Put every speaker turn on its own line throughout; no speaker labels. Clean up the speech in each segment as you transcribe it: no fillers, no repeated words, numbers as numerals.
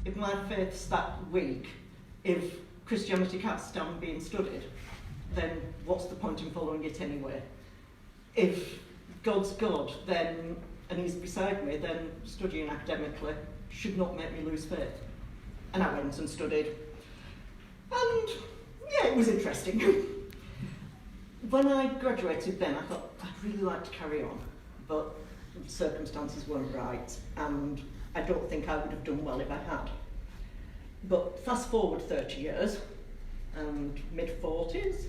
if my faith's that weak, if Christianity can't stand being studied, then what's the point in following it anyway? If God's God, then, and he's beside me, then studying academically should not make me lose faith. And I went and studied. And yeah, it was interesting. When I graduated then, I thought I'd really like to carry on, but circumstances weren't right, and I don't think I would have done well if I had. But fast forward 30 years, and mid-40s,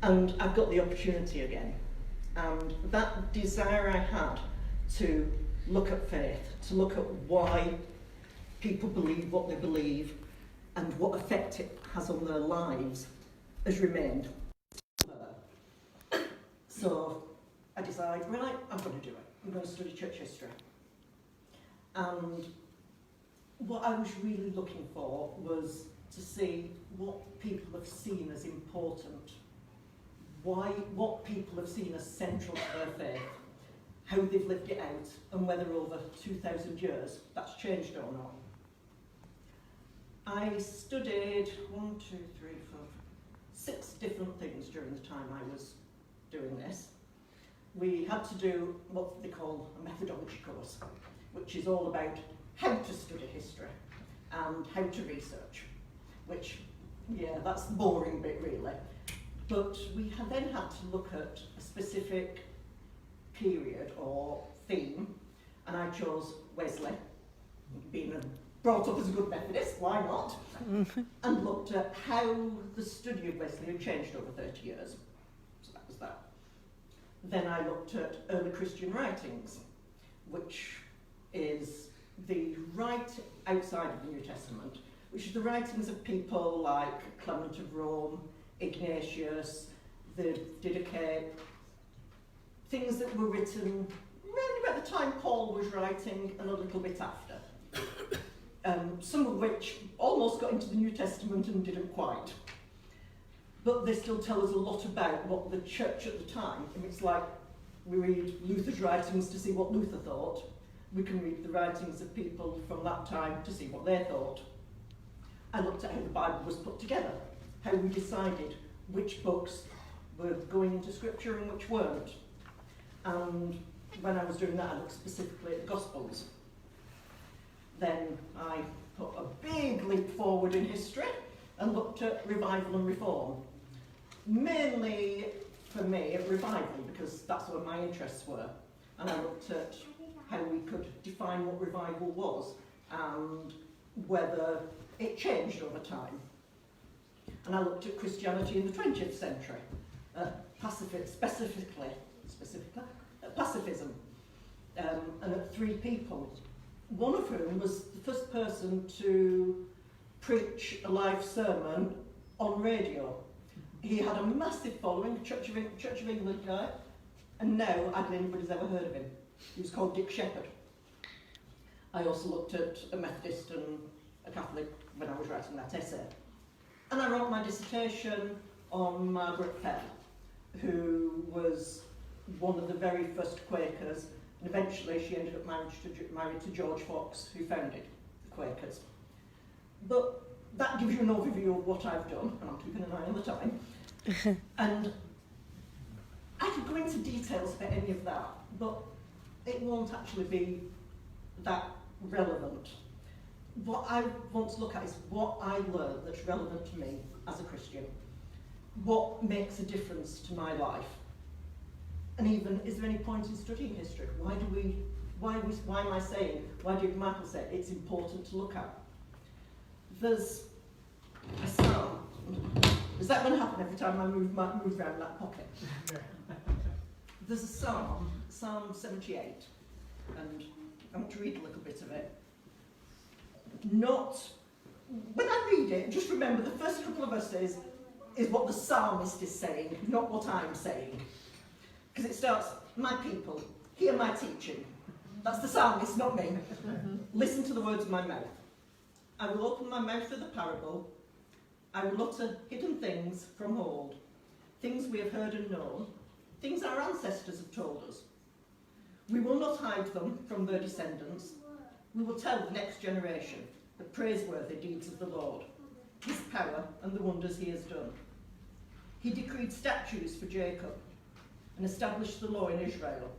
and I've got the opportunity again. And that desire I had to look at faith, to look at why people believe what they believe, and what effect it has on their lives, has remained. So I decided, right, I'm going to do it. I'm going to study church history. And what I was really looking for was to see what people have seen as important, what people have seen as central to their faith, how they've lived it out, and whether over 2,000 years that's changed or not. I studied 6 different things during the time I was doing this. We had to do what they call a methodology course, which is all about how to study history and how to research, which, yeah, that's the boring bit really. But we then had to look at a specific period or theme, and I chose Wesley, being brought up as a good Methodist, why not? And looked at how the study of Wesley had changed over 30 years. So that was that. Then I looked at early Christian writings, which is the right outside of the New Testament, which is the writings of people like Clement of Rome, Ignatius, the Didache, things that were written really about the time Paul was writing and a little bit after. Some of which almost got into the New Testament and didn't quite. But they still tell us a lot about what the church at the time, and it's like we read Luther's writings to see what Luther thought. We can read the writings of people from that time to see what they thought. I looked at how the Bible was put together, how we decided which books were going into Scripture and which weren't. And when I was doing that, I looked specifically at the Gospels. Then I put a big leap forward in history and looked at revival and reform. Mainly, for me, at revival, because that's where my interests were. And I looked at how we could define what revival was and whether it changed over time. And I looked at Christianity in the 20th century, specifically pacifism, and at 3 people, one of whom was the first person to preach a live sermon on radio. He had a massive following, Church of England guy, and now I don't think anybody's ever heard of him. He was called Dick Shepherd. I also looked at a Methodist and a Catholic when I was writing that essay. And I wrote my dissertation on Margaret Fell, who was one of the very first Quakers, and eventually she ended up married to George Fox, who founded the Quakers. But that gives you an overview of what I've done, and I'm keeping an eye on the time. And I could go into details about any of that, but it won't actually be that relevant. What I want to look at is what I learned that's relevant to me as a Christian. What makes a difference to my life? And even, is there any point in studying history? Why am I saying, why did Michael say it's important to look at? There's a psalm. Is that going to happen every time I move around that pocket? There's a psalm, Psalm 78, and I want to read a little bit of it. When I read it, just remember the first couple of verses is what the psalmist is saying, not what I'm saying. Because it starts, my people, hear my teaching. That's the psalmist, not me. Listen to the words of my mouth. I will open my mouth with a parable. I will utter hidden things from old, things we have heard and known, things our ancestors have told us. We will not hide them from their descendants. We will tell the next generation the praiseworthy deeds of the Lord, his power and the wonders he has done. He decreed statutes for Jacob and established the law in Israel,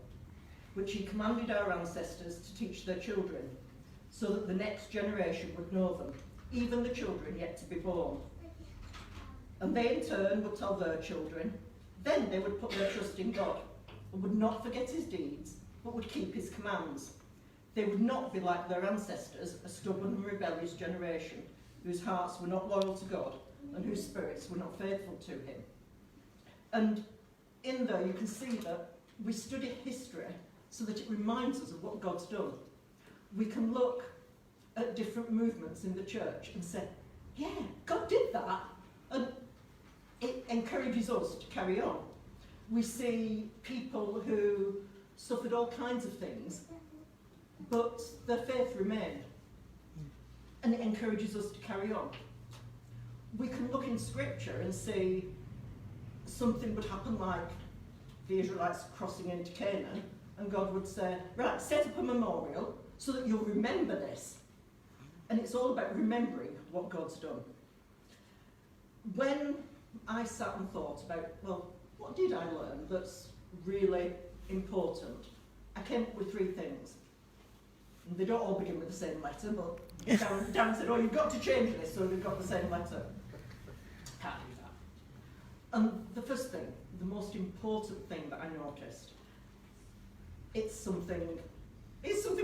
which he commanded our ancestors to teach their children, so that the next generation would know them, even the children yet to be born. And they in turn would tell their children. Then they would put their trust in God and would not forget his deeds, but would keep his commands. They would not be like their ancestors, a stubborn and rebellious generation, whose hearts were not loyal to God and whose spirits were not faithful to him. And in there you can see that we study history so that it reminds us of what God's done. We can look at different movements in the church and say, yeah, God did that, and it encourages us to carry on. We see people who suffered all kinds of things, but their faith remained, and it encourages us to carry on. We can look in scripture and see something would happen like the Israelites crossing into Canaan, and God would say, right, set up a memorial so that you'll remember this. And it's all about remembering what God's done. When I sat and thought about, well, what did I learn that's really important? I came up with 3 things. And they don't all begin with the same letter, but Dan said, oh, you've got to change this so they've got the same letter. Can't do that. And the first thing, the most important thing that I noticed, it's something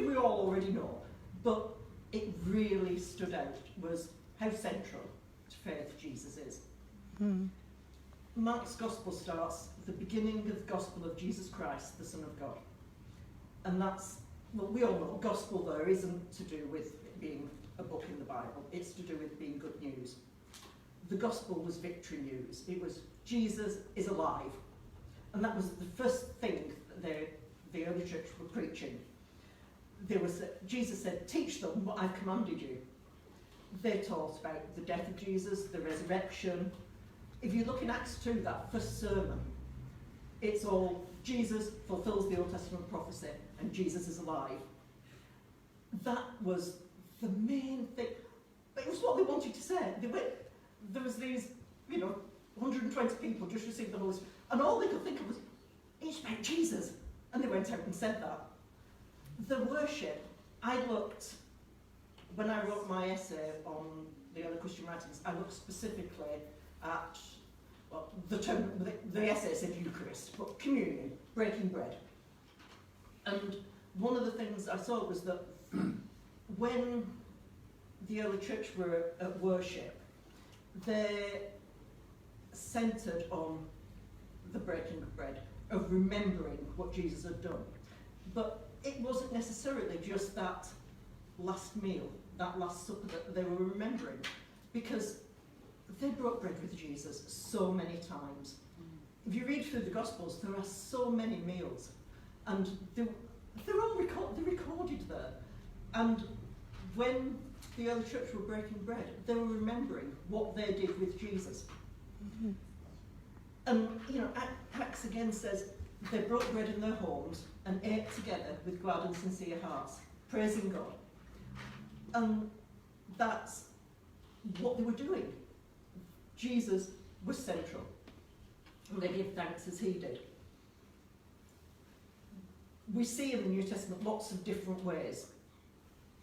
we all already know, but it really stood out, was how central to faith Jesus is. Mark's Gospel starts the beginning of the Gospel of Jesus Christ, the Son of God. And that's, well, we all know Gospel there isn't to do with it being a book in the Bible, it's to do with being good news. The Gospel was victory news. It was Jesus is alive. And that was the first thing that the early church were preaching. Jesus said, teach them what I've commanded you. They taught about the death of Jesus, the resurrection. If you look in Acts 2, that first sermon, it's all Jesus fulfills the Old Testament prophecy and Jesus is alive. That was the main thing. It was what they wanted to say. There was these, 120 people just received the Holy Spirit, and all they could think of was, it's about Jesus. And they went out and said that. The worship, I looked, when I wrote my essay on the early Christian writings, I looked specifically at, well, the essay said Eucharist, but communion, breaking bread. And one of the things I saw was that when the early church were at worship, they centred on the breaking of bread, of remembering what Jesus had done. But it wasn't necessarily just that last meal, that last supper that they were remembering, because they broke bread with Jesus so many times. If you read through the Gospels, there are so many meals, and they're all recorded there. And when the early church were breaking bread, they were remembering what they did with Jesus. Mm-hmm. And, Acts again says they broke bread in their homes and ate together with glad and sincere hearts, praising God. And that's what they were doing. Jesus was central, and they gave thanks as he did. We see in the New Testament lots of different ways.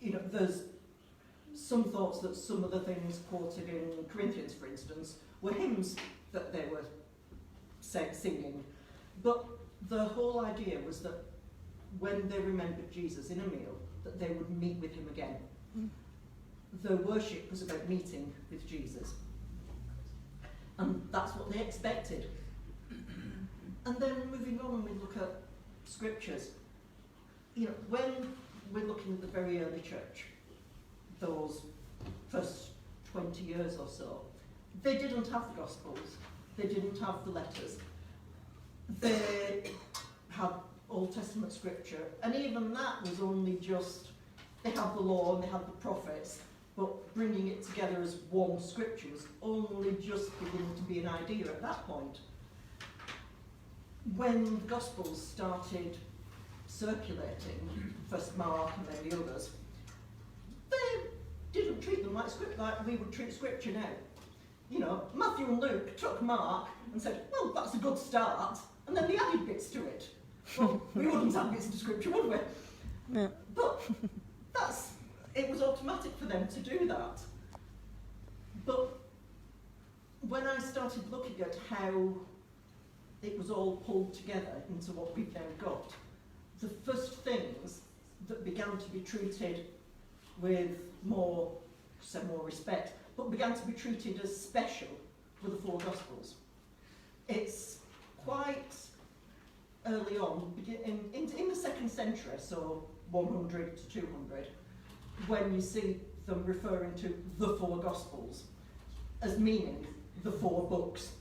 There's some thoughts that some of the things quoted in Corinthians, for instance, were hymns that they were singing. But the whole idea was that when they remembered Jesus in a meal, that they would meet with him again. The worship was about meeting with Jesus. And that's what they expected. And then moving on, and we look at scriptures. When we're looking at the very early church, those first 20 years or so, they didn't have the Gospels, they didn't have the letters. They had Old Testament scripture, and even that was only just, they had the law and they had the prophets, but bringing it together as one scripture was only just beginning to be an idea at that point. When the Gospels started circulating, first Mark and then the others, they didn't treat like we would treat scripture now. You know, Matthew and Luke took Mark and said, well, that's a good start, and then they added bits to it. Well, we wouldn't add bits to scripture, would we?
No.
But it was automatic for them to do that. But when I started looking at how it was all pulled together into what we've now got, the first things that began to be treated with more respect, but began to be treated as special were the four Gospels. It's quite early on, in the 2nd century, so 100 to 200, when you see them referring to the four Gospels as meaning the four books.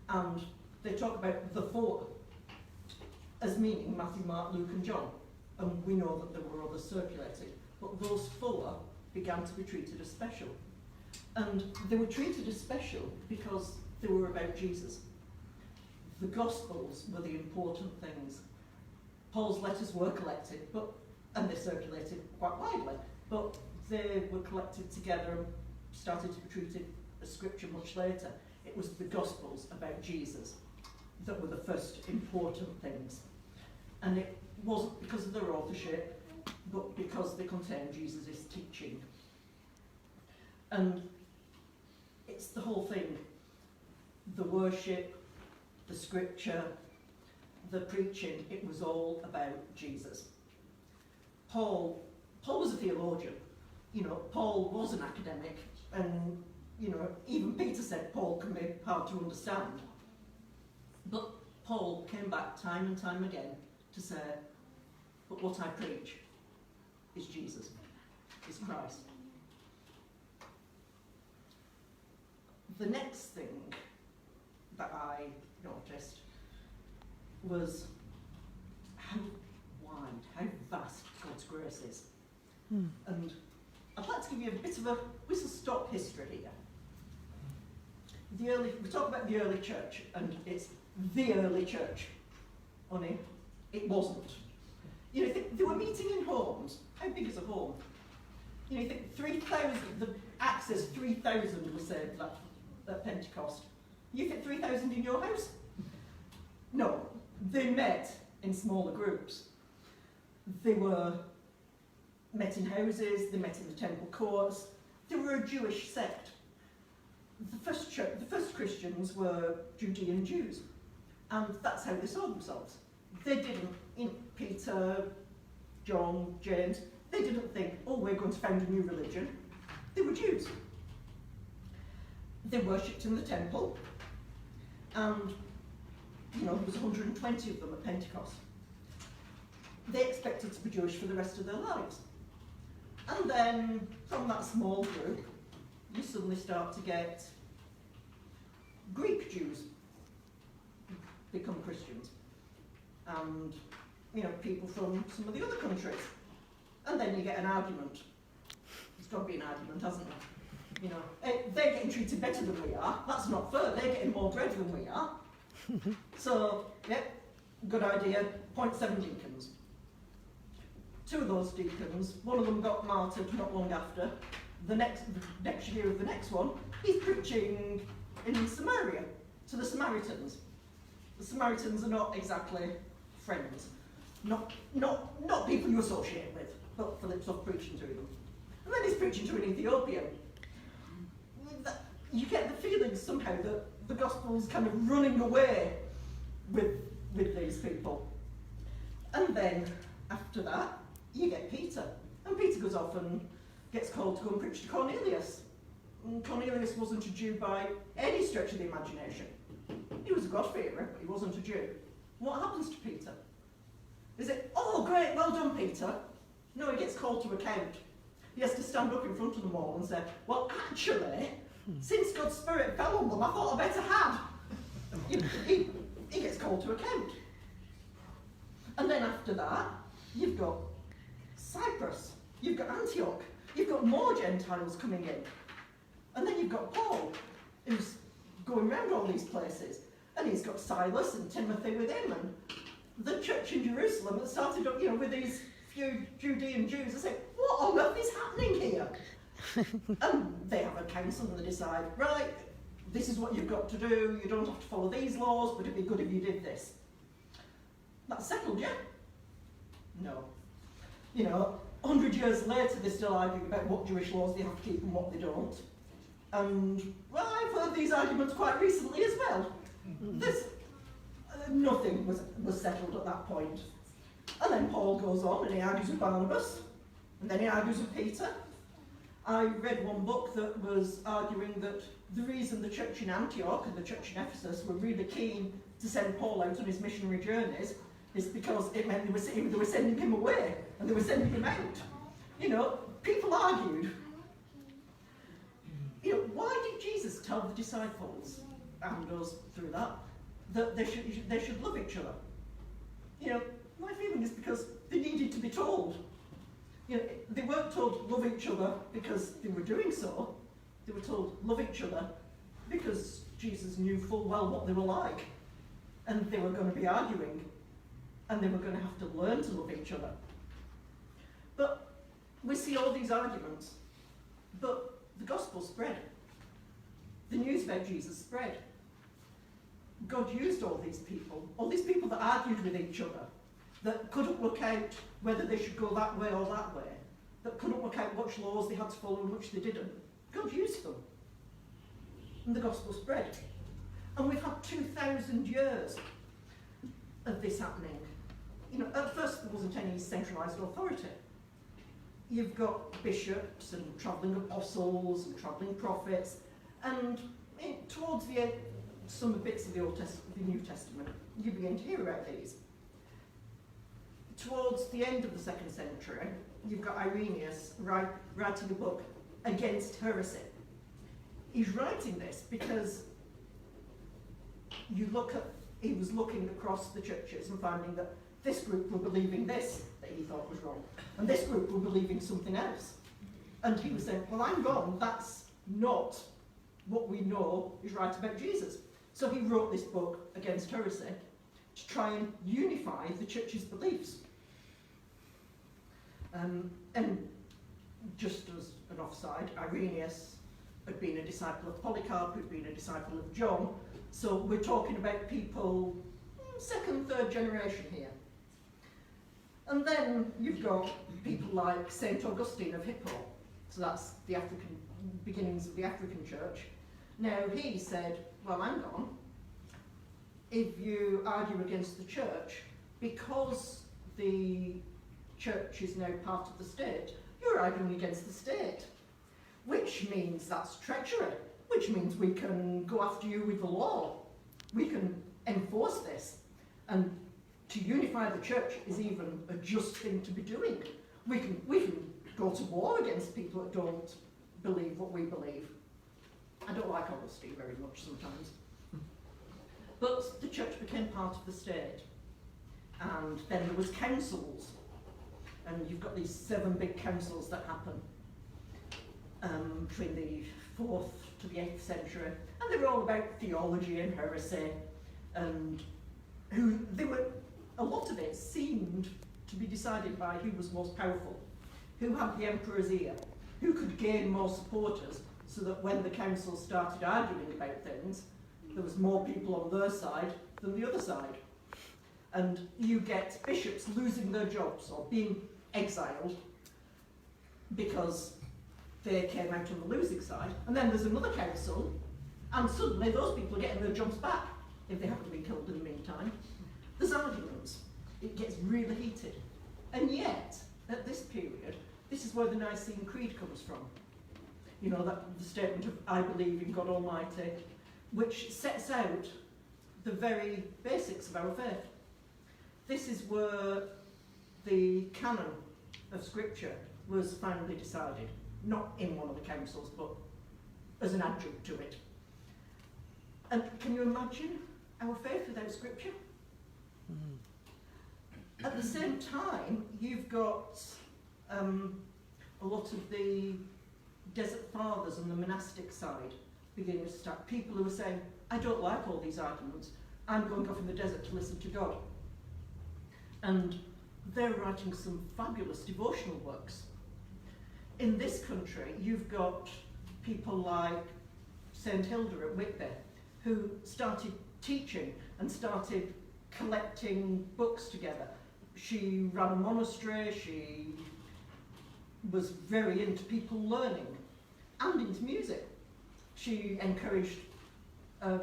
And they talk about the four as meaning Matthew, Mark, Luke and John. And we know that there were others circulated. But those four began to be treated as special. And they were treated as special because they were about Jesus. The Gospels were the important things. Paul's letters were collected, and they circulated quite widely, but they were collected together and started to be treated as scripture much later. It was the Gospels about Jesus that were the first important things. And it wasn't because of their authorship, but because they contained Jesus' teaching. And it's the whole thing. The worship, the scripture, the preaching, it was all about Jesus. Paul was a theologian. You know, Paul was an academic, and you know, even Peter said Paul can be hard to understand. But Paul came back time and time again to say, but what I preach is Jesus, is Christ. The next thing that I noticed was how wide, how vast God's grace is. And I'd like to give you a bit of a whistle-stop history here. We talk about the early church, and it's the early church. Only it wasn't. You know, they were meeting in homes. How big is a home? You know, you think 3,000, the Acts says 3,000 were saved at Pentecost. You think 3,000 in your house? No, they met in smaller groups. They were met in houses, they met in the temple courts. They were a Jewish sect. The first Christians were Judean Jews, and that's how they saw themselves. They didn't, Peter, John, James, they didn't think, oh, we're going to found a new religion. They were Jews. They worshipped in the temple, and you know, there was 120 of them at Pentecost. They expected to be Jewish for the rest of their lives. And then, from that small group, you suddenly start to get Greek Jews become Christians. And, you know, people from some of the other countries. And then you get an argument. There's got to be an argument, hasn't there? You know, they're getting treated better than we are. That's not fair. They're getting more bread than we are. So, yep, good idea. Appoint 7 deacons. 2 of those deacons, one of them got martyred not long after. The next year of the next one, he's preaching in Samaria to the Samaritans. The Samaritans are not exactly friends, not people you associate with, but Philip's off preaching to them. And then he's preaching to an Ethiopian. You get the feeling somehow that the gospel's kind of running away with these people. And then after that, you get Peter. And Peter goes off and gets called to go and preach to Cornelius. And Cornelius wasn't a Jew by any stretch of the imagination. He was a God-fearer, but he wasn't a Jew. What happens to Peter? Is it, oh great, well done Peter? No, he gets called to account. He has to stand up in front of them all and say, well actually, since God's Spirit fell on them, I thought I better had. He gets called to account. And then after that, you've got Cyprus, you've got Antioch, you've got more Gentiles coming in. And then you've got Paul, who's going around all these places. And he's got Silas and Timothy with him. And the church in Jerusalem that started up, you know, with these few Judean Jews. They say, what on earth is happening here? And they have a council and they decide, right, this is what you've got to do, you don't have to follow these laws, but it'd be good if you did this. That's settled, yeah? No. You know, 100 years later, they're still arguing about what Jewish laws they have to keep and what they don't. And, well, I've heard these arguments quite recently as well. This, nothing was settled at that point. And then Paul goes on and he argues with Barnabas, and then he argues with Peter. I read one book that was arguing that the reason the church in Antioch and the church in Ephesus were really keen to send Paul out on his missionary journeys is because it meant they were sending him away and they were sending him out. You know, people argued. You know, why did Jesus tell the disciples, and goes through that they should love each other? You know, my feeling is because they needed to be told. You know, they weren't told love each other because they were doing so. They were told love each other because Jesus knew full well what they were like. And they were going to be arguing. And they were going to have to learn to love each other. But we see all these arguments. But the gospel spread. The news about Jesus spread. God used all these people that argued with each other, that couldn't work out whether they should go that way or that way, that couldn't work out which laws they had to follow and which they didn't. God used them. And the gospel spread. And we've had 2,000 years of this happening. You know, at first there wasn't any centralised authority. You've got bishops and travelling apostles and travelling prophets, and towards the end, some bits of the New Testament, you begin to hear about these. Towards the end of the 2nd century, you've got Irenaeus writing a book against heresy. He's writing this because he was looking across the churches and finding that this group were believing this that he thought was wrong, and this group were believing something else. And he was saying, well, hang on, that's not what we know is right about Jesus. So he wrote this book against heresy to try and unify the church's beliefs. And just as an offside, Irenaeus had been a disciple of Polycarp, who'd been a disciple of John, so we're talking about people 2nd, 3rd generation here. And then you've got people like St. Augustine of Hippo, so that's the beginnings of the African church. Now he said, well, hang on, if you argue against the church, because the church is now part of the state, you're arguing against the state, which means that's treachery, which means we can go after you with the law. We can enforce this. And to unify the church is even a just thing to be doing. We can go to war against people that don't believe what we believe. I don't like Augustine very much sometimes. But the church became part of the state. And then there was councils. And you've got these 7 big councils that happen between the 4th to the 8th century. And they were all about theology and heresy. And a lot of it seemed to be decided by who was most powerful, who had the emperor's ear, who could gain more supporters, so that when the council started arguing about things, there was more people on their side than the other side. And you get bishops losing their jobs or being exiled because they came out on the losing side. And then there's another council, and suddenly those people are getting their jobs back, if they haven't been killed in the meantime. There's arguments. It gets really heated. And yet, at this period, this is where the Nicene Creed comes from. You know, the statement of, I believe in God Almighty, which sets out the very basics of our faith. This is where the canon of Scripture was finally decided, not in one of the councils, but as an adjunct to it. And can you imagine our faith without Scripture? Mm-hmm. At the same time, you've got a lot of the desert fathers on the monastic side beginning to start. People who are saying, I don't like all these arguments, I'm going off in the desert to listen to God. And they're writing some fabulous devotional works. in this country, you've got people like St Hilda at Whitby, who started teaching and started collecting books together. She ran a monastery, she was very into people learning and into music. She encouraged, I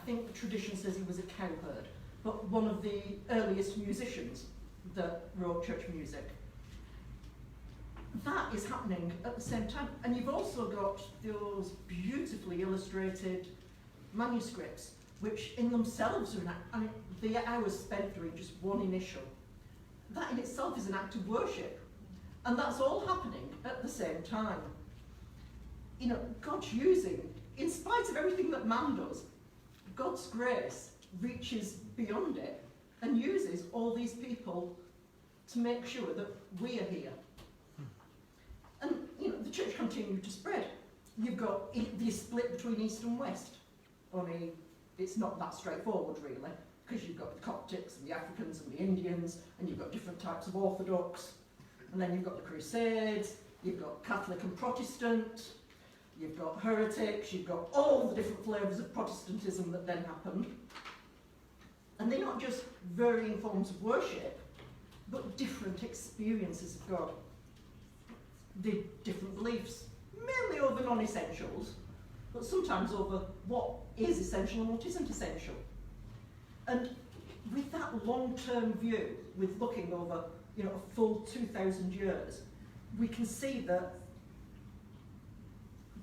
think the tradition says he was a cowherd, but one of the earliest musicians that wrote church music. That is happening at the same time. And you've also got those beautifully illustrated manuscripts, which in themselves are the hours spent doing just one initial. That in itself is an act of worship. And that's all happening at the same time. You know, God's using, in spite of everything that man does, God's grace reaches beyond it and uses all these people to make sure that we are here. And, you know, the church continued to spread. You've got the split between East and West. Only it's not that straightforward, really, because you've got the Coptics and the Africans and the Indians, and you've got different types of Orthodox, and then you've got the Crusades, you've got Catholic and Protestant, you've got heretics, you've got all the different flavours of Protestantism that then happened. And they're not just varying forms of worship, but different experiences of God. The different beliefs, mainly over non-essentials, but sometimes over what is essential and what isn't essential. And with that long-term view, with looking over, you know, a full 2,000 years, we can see that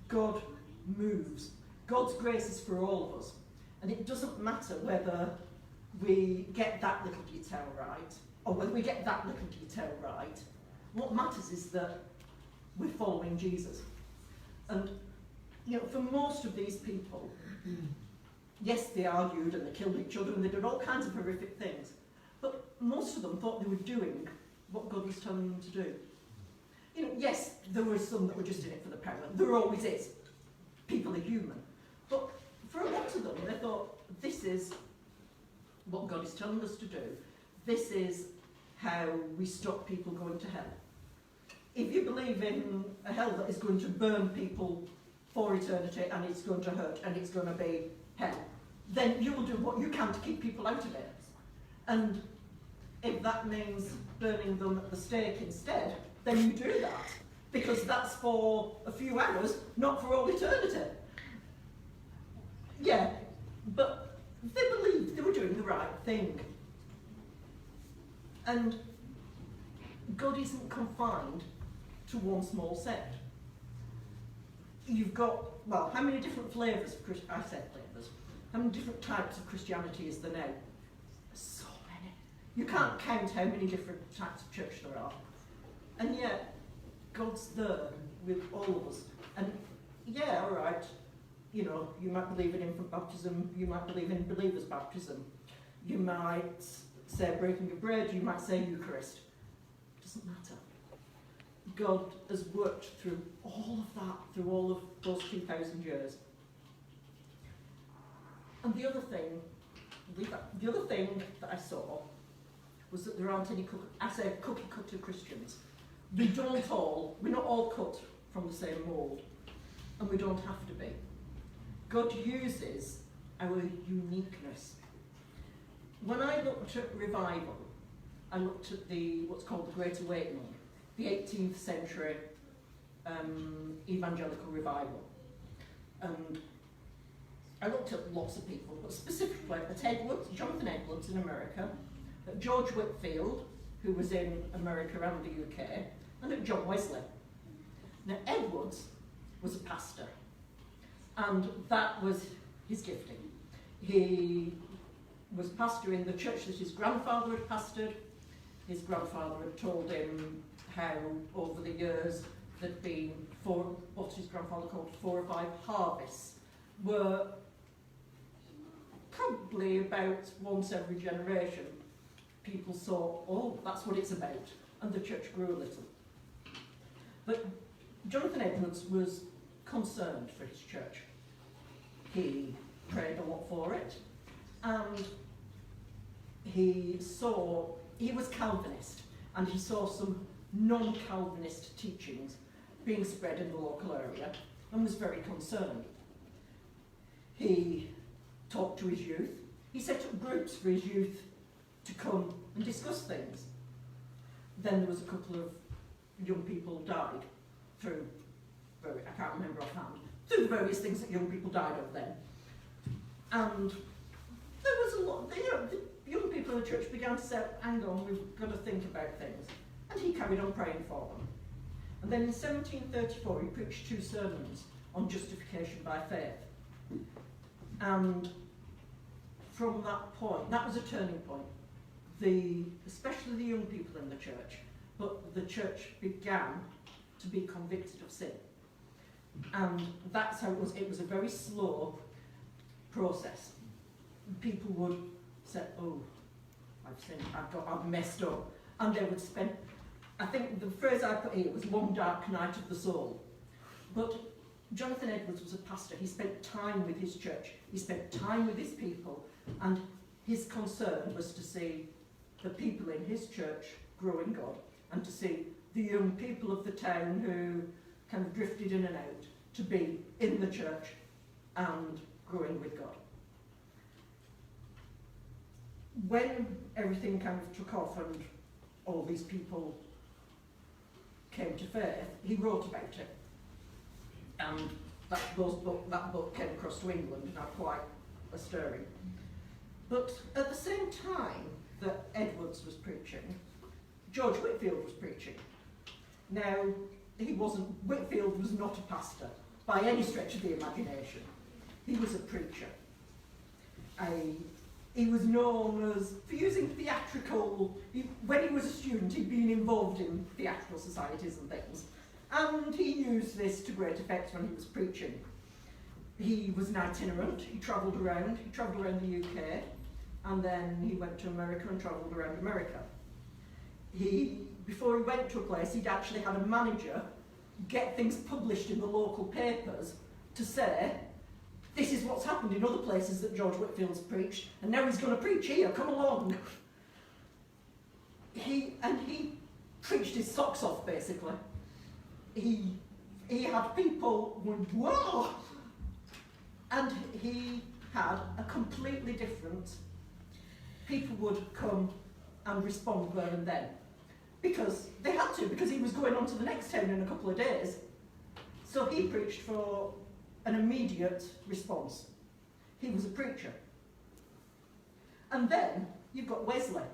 God moves. God's grace is for all of us. And it doesn't matter whether we get that little detail right, or whether we get that little detail right. What matters is that we're following Jesus. And, you know, for most of these people, yes, they argued and they killed each other and they did all kinds of horrific things, but most of them thought they were doing what God was telling them to do. You know, yes, there were some that were just in it for the power. There always is. People are human. But for a lot of them, they thought, this is what God is telling us to do. This is how we stop people going to hell. If you believe in a hell that is going to burn people for eternity and it's going to hurt and it's going to be hell, then you will do what you can to keep people out of it. And if that means burning them at the stake instead, then you do that. Because that's for a few hours, not for all eternity. Yeah, but they believed they were doing the right thing. And God isn't confined to one small sect. You've got, well, how many different flavours of Christianity? I said flavours. How many different types of Christianity is there now? So many. You can't count how many different types of church there are. And yet, God's there with all of us. And yeah, all right, you know, you might believe in infant baptism, you might believe in believer's baptism, you might say breaking of bread, you might say Eucharist. It doesn't matter. God has worked through all of that, through all of those 2,000 years. And the other thing that I saw was that there aren't any cookie cutter Christians. We're not all cut from the same mould, and we don't have to be. God uses our uniqueness. When I looked at revival, I looked at what's called the Great Awakening, the 18th century evangelical revival. And I looked at lots of people, but specifically at Jonathan Edwards in America, at George Whitefield, who was in America and the UK, and at John Wesley. Now, Edwards was a pastor, and that was his gifting. He was pastor in the church that his grandfather had pastored. His grandfather had told him how over the years there'd been what his grandfather called 4 or 5 harvests, were probably about once every generation people saw, oh, that's what it's about, and the church grew a little. But Jonathan Edwards was concerned for his church. He prayed a lot for it, and he was Calvinist, and he saw some non-Calvinist teachings being spread in the local area and was very concerned. He talked to his youth. He set up groups for his youth to come and discuss things. Then there was a couple of young people died through, I can't remember offhand, through the various things that young people died of then. And there was a lot, the young people in the church began to say, hang on, we've got to think about things. And he carried on praying for them. And then in 1734 he preached 2 sermons on justification by faith. And from that point, that was a turning point. Especially the young people in the church, but the church began to be convicted of sin. And that's how it was. It was a very slow process. People would say, oh, I've sinned, I've messed up. And they would spend, I think the phrase I put here was long dark night of the soul. But Jonathan Edwards was a pastor. He spent time with his church. He spent time with his people. And his concern was to see the people in his church grow in God, and to see the young people of the town who kind of drifted in and out to be in the church and growing with God. When everything kind of took off and all these people came to faith, he wrote about it. And that book came across to England and had quite a stirring. But at the same time that Edwards was preaching, George Whitefield was preaching. Now, Whitefield was not a pastor by any stretch of the imagination. He was a preacher. He was known as, for using theatrical, when he was a student he'd been involved in theatrical societies and things, and he used this to great effect when he was preaching. He was an itinerant. He travelled around the UK, and then he went to America and travelled around America. Before he went to a place, he'd actually had a manager get things published in the local papers to say, this is what's happened in other places that George Whitefield's preached, and now he's going to preach here, come along. He preached his socks off, basically. He had people going, whoa! And he had a completely different, people would come and respond there and then. Because they had to, because he was going on to the next town in a couple of days. So he preached for an immediate response. He was a preacher. And then you've got Wesley.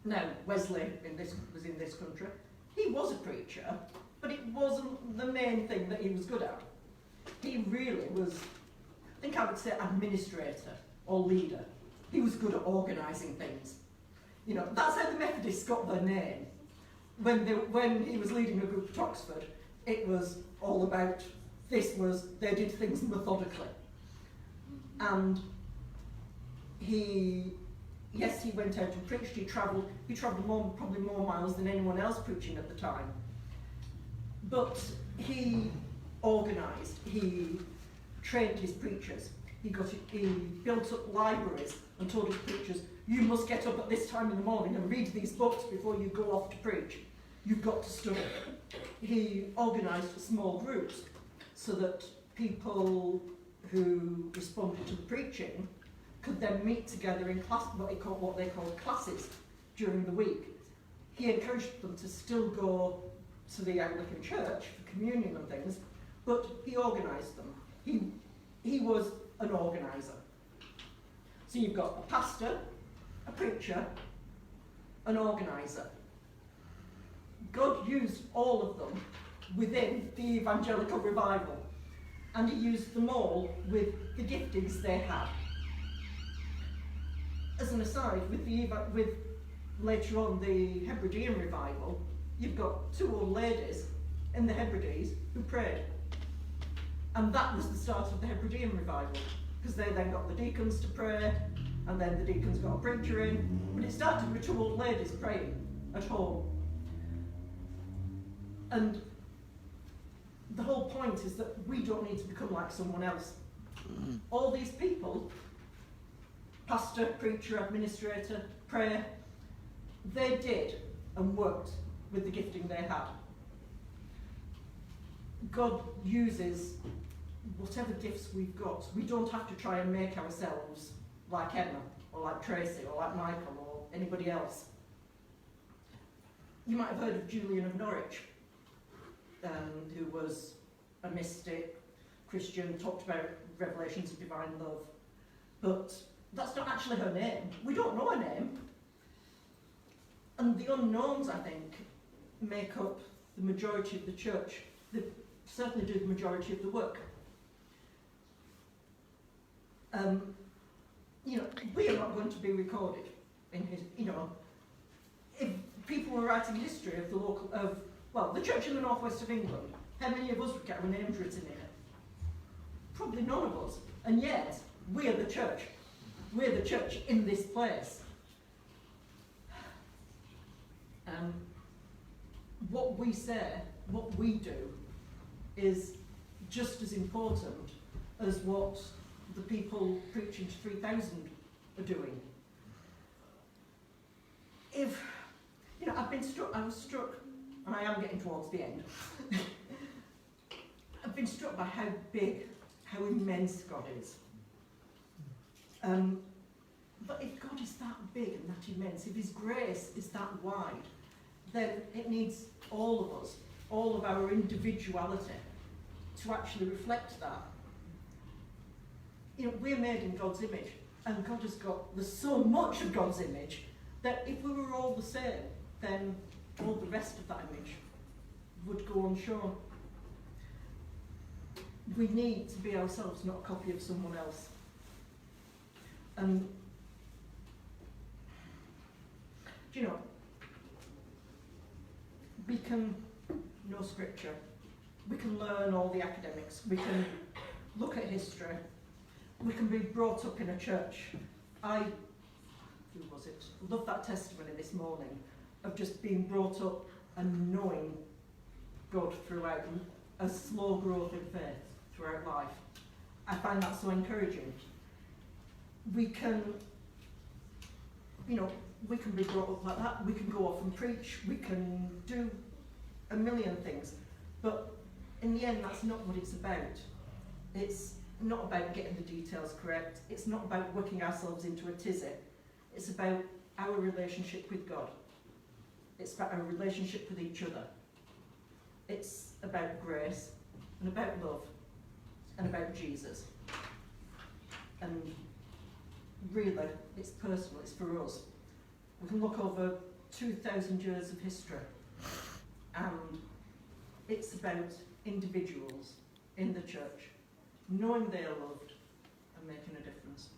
Now, Wesley was in this country. He was a preacher, but it wasn't the main thing that he was good at. He really was, I think I would say, administrator or leader. He was good at organising things. You know, that's how the Methodists got their name. When he was leading a group at Oxford, it was all about, they did things methodically. And he went out and preached. He travelled probably more miles than anyone else preaching at the time. But he organised, he trained his preachers. He built up libraries and told his preachers, you must get up at this time in the morning and read these books before you go off to preach. You've got to study. He organised small groups so that people who responded to the preaching could then meet together in class, what they called classes during the week. He encouraged them to still go to the Anglican Church for communion and things, but he organised them. He was an organiser. So you've got a pastor, a preacher, an organiser. God used all of them within the evangelical revival, and he used them all with the giftings they had. As an aside, with later on the Hebridean revival, you've got 2 old ladies in the Hebrides who prayed. And that was the start of the Hebridean revival, because they then got the deacons to pray, and then the deacons got a preacher in. But it started with 2 old ladies praying at home. And the whole point is that we don't need to become like someone else. All these people, pastor, preacher, administrator, prayer, they did and worked with the gifting they had. God uses whatever gifts we've got. We don't have to try and make ourselves like Emma, or like Tracy, or like Michael, or anybody else. You might have heard of Julian of Norwich, who was a mystic, Christian, talked about revelations of divine love. But that's not actually her name. We don't know her name. And the unknowns, I think, make up the majority of the church. They certainly do the majority of the work. We are not going to be recorded in his, if people were writing history of the church in the northwest of England, how many of us would get our names written in it? Probably none of us. And yet, we are the church. We're the church in this place. What we say, what we do, is just as important as what the people preaching to 3,000 are doing. I was struck, and I am getting towards the end, I've been struck by how big, how immense God is. But if God is that big and that immense, if his grace is that wide, then it needs all of us, all of our individuality, to actually reflect that. We're made in God's image, and there's so much of God's image that if we were all the same, then all the rest of that image would go unshown. We need to be ourselves, not a copy of someone else. We can know scripture, we can learn all the academics, we can look at history, we can be brought up in a church. Love that testimony this morning of just being brought up and knowing God throughout, a slow growth in faith throughout life. I find that so encouraging. We can be brought up like that, we can go off and preach, we can do a million things, but in the end that's not what it's about. It's not about getting the details correct, it's not about working ourselves into a tizzy, it's about our relationship with God. It's about our relationship with each other. It's about grace, and about love, and about Jesus. And really, it's personal, it's for us. We can look over 2,000 years of history, and it's about individuals in the church knowing they are loved and making a difference.